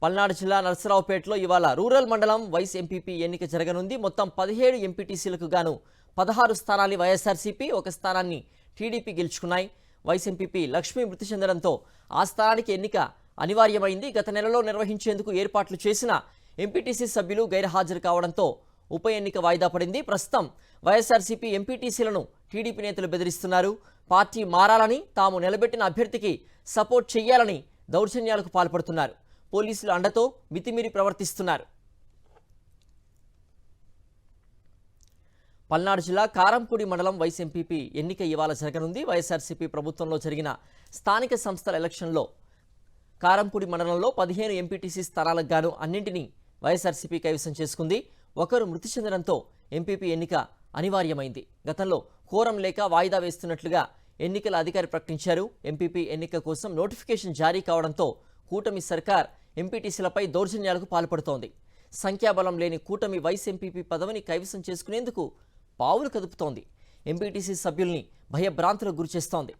పల్నాడు జిల్లా నర్సరావుపేటలో ఇవాళ రూరల్ మండలం వైస్ ఎంపీపీ ఎన్నిక జరగనుంది. మొత్తం 17 ఎంపీటీసీలకు గాను 16 స్థానాలు వైఎస్ఆర్సీపీ, ఒక స్థానాన్ని టీడీపీ గెలుచుకున్నాయి. వైస్ ఎంపీపీ లక్ష్మి మృతి చెందడంతో ఆ స్థానానికి ఎన్నిక అనివార్యమైంది. గత నెలలో నిర్వహించేందుకు ఏర్పాట్లు చేసిన ఎంపీటీసీ సభ్యులు గైర్హాజరు కావడంతో ఉప ఎన్నిక వాయిదా పడింది. ప్రస్తుతం వైఎస్ఆర్సీపీ ఎంపీటీసీలను టీడీపీ నేతలు బెదిరిస్తున్నారు. పార్టీ మారాలని, తాము నిలబెట్టిన అభ్యర్థికి సపోర్ట్ చేయాలని దౌర్జన్యాలకు పాల్పడుతున్నారు. పోలీసుల అండతో మితిమీరి ప్రవర్తిస్తున్నారు. పల్నాడు జిల్లా కారంపూడి మండలం వైస్ ఎంపీపీ ఎన్నిక ఇవాళ జరగనుంది. వైఎస్ఆర్సీపీ ప్రభుత్వంలో జరిగిన స్థానిక సంస్థల ఎలక్షన్లో కారంపూడి మండలంలో 15 ఎంపీటీసీ స్థానాలకు గాను అన్నింటినీ వైఎస్ఆర్సీపీ కైవసం చేసుకుంది. ఒకరు మృతి చెందడంతో ఎంపీపీ ఎన్నిక అనివార్యమైంది. గతంలో కోరం లేక వాయిదా వేస్తున్నట్లుగా ఎన్నికల అధికారి ప్రకటించారు. ఎంపీపీ ఎన్నిక కోసం నోటిఫికేషన్ జారీ కావడంతో కూటమి సర్కార్ ఎంపీటీసీలపై దౌర్జన్యాలకు పాల్పడుతోంది. సంఖ్యాబలం లేని కూటమి వైస్ ఎంపీపీ పదవిని కైవసం చేసుకునేందుకు పావులు కదుపుతోంది. ఎంపీటీసీ సభ్యుల్ని భయభ్రాంతులకు గురిచేస్తోంది.